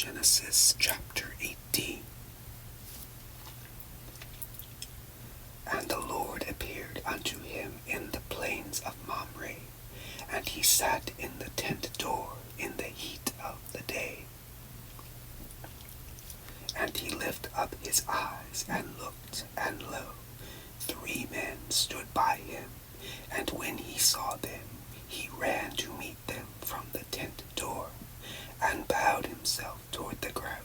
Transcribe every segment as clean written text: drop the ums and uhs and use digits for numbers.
Genesis chapter 18. And the Lord appeared unto him in the plains of Mamre, and he sat in the tent door in the heat of the day. And he lifted up his eyes and looked, and lo, 3 men stood by him, and when he saw them, he ran to meet them from the tent door, and bowed himself toward the ground,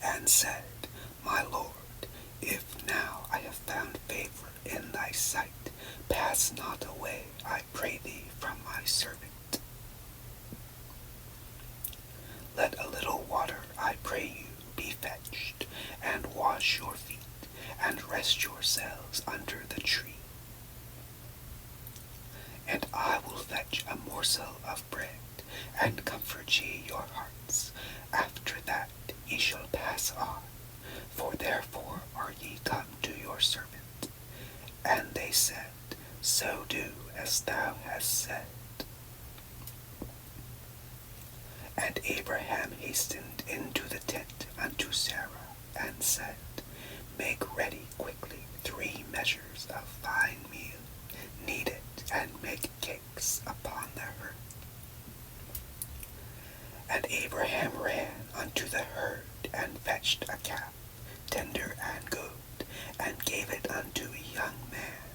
and said, My Lord, if now I have found favor in thy sight, pass not away, I pray thee, from my servant. Let a little water, I pray you, be fetched, and wash your feet, and rest yourselves under the tree. And I will fetch a morsel of bread, and comfort ye your hearts. After that ye shall pass on, for therefore are ye come to your servant. And they said, So do as thou hast said. And Abraham hastened into the tent unto Sarah, and said, Make ready quickly 3 measures of fine meal, knead it, and make cakes upon the hearth. And Abraham ran unto the herd, and fetched a calf, tender and good, and gave it unto a young man,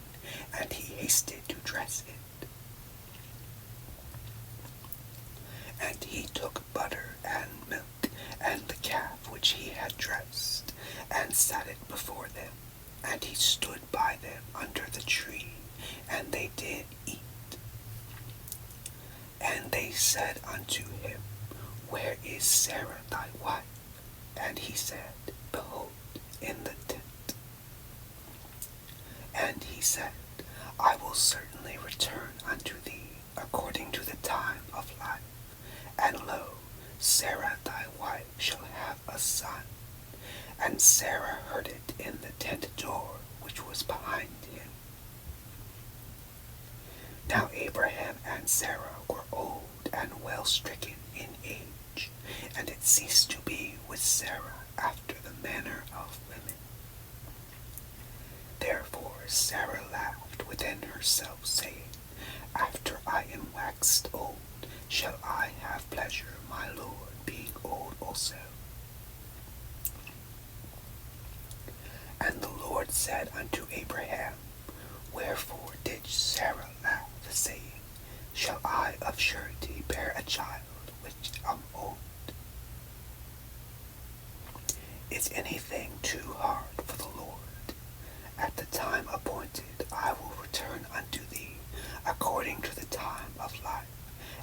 and he hasted to dress it. And he took butter and milk, and the calf which he had dressed, and set it before them, and he stood by them under the tree, and they did eat. And they said unto him, Where is Sarah thy wife? And he said, Behold, in the tent. And he said, I will certainly return unto thee according to the time of life. And lo, Sarah thy wife shall have a son. And Sarah heard it in the tent door which was behind him. Now Abraham and Sarah were old and well stricken in age, and it ceased to be with Sarah after the manner of women. Therefore Sarah laughed within herself, saying, After I am waxed old, shall I have pleasure, my Lord, being old also? And the Lord said unto Abraham, Wherefore did Sarah laugh, saying, Shall I of surety bear a child which am old? Is anything too hard for the Lord? At the time appointed I will return unto thee according to the time of life,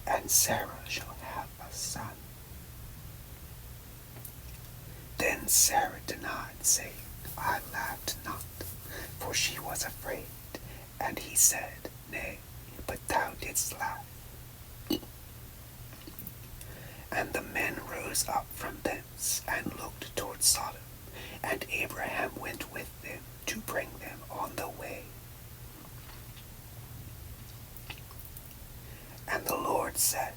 and Sarah shall have a son. Then Sarah denied, saying, I laughed not, for she was afraid. And he said, Nay, but thou didst laugh. And the men rose up from thence, and looked toward Sodom, and Abraham went with them to bring them on the way. And the Lord said,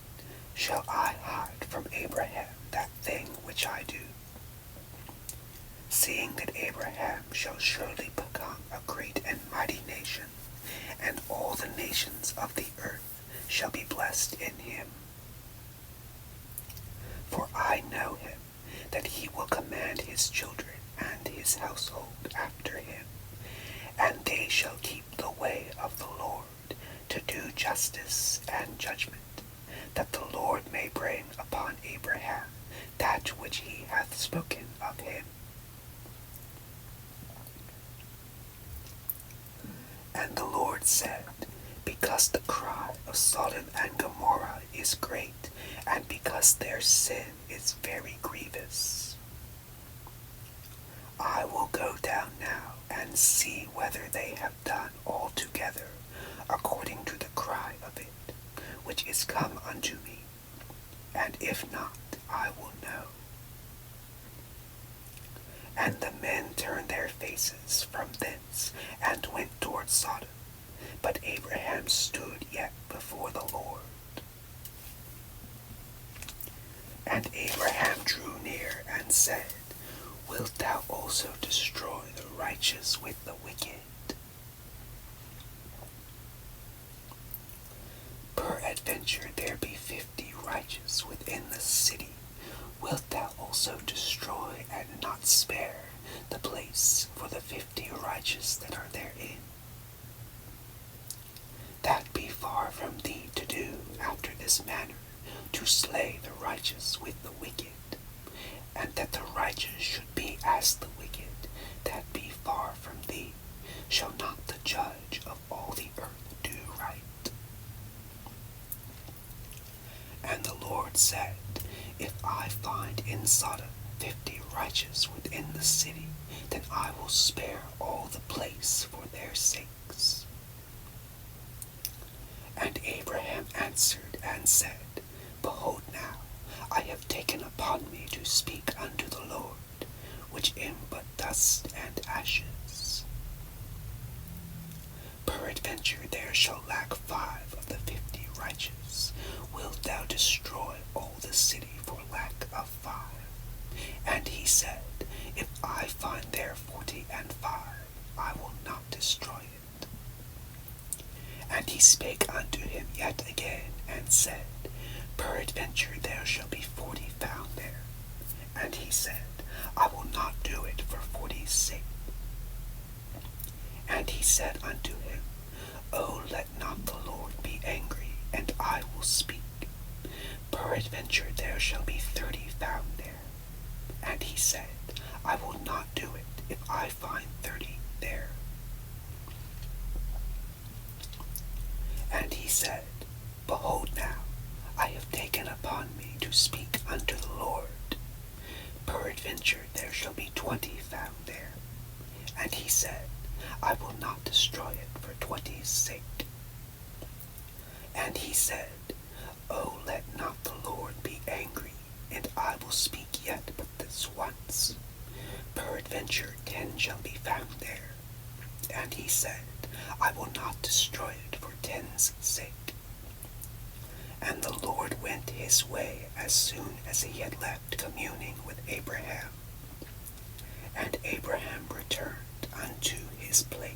Shall I hide from Abraham that thing which I do? Seeing that Abraham shall surely become a great and mighty nation, and all the nations of the earth shall be blessed in him. For I know him, that he will command his children and his household after him, and they shall keep the way of the Lord, to do justice and judgment, that the Lord may bring upon Abraham that which he hath spoken of him. And the Lord said, Because the cry of Sodom and Gomorrah is great, and because their sin is very grievous, I will go down now and see whether they have done altogether according to the cry of it, which is come unto me, and if not, I will know. And the men turned their faces from thence, and went toward Sodom. But Abraham stood yet before the Lord. And Abraham drew near and said, Wilt thou also destroy the righteous with the wicked? Peradventure there be 50 righteous within the city. Wilt thou also destroy and not spare the place for the 50 righteous that are therein? That be far from thee to do after this manner, to slay the righteous with the wicked, and that the righteous should be as the wicked, that be far from thee. Shall not the judge of all the earth do right? And the Lord said, If I find in Sodom 50 righteous within the city, then I will spare all the place for their sakes. And Abraham answered and said, Behold now, I have taken upon me to speak unto the Lord, which am but dust and ashes. Peradventure there shall lack 5 of the 50 righteous. Wilt thou destroy all the city for lack of 5? And he said, If I find there 45, I will not destroy it. And he spake unto him yet again, and said, Peradventure there shall be 40 found there. And he said, I will not do it for 40's sake. And he said unto him, O let not the Lord be angry, and I will speak. Peradventure there shall be 30 found there. And he said, I will not do it if I find 30 there. And he said, Behold now, I have taken upon me to speak unto the Lord. Peradventure there shall be 20 found there. And he said, I will not destroy it for 20's sake. And he said, O let not the Lord be angry, and I will speak yet but this once. Peradventure 10 shall be found there. And he said, I will not destroy it for 10's sake. And the Lord went his way as soon as he had left communing with Abraham. And Abraham returned unto his place.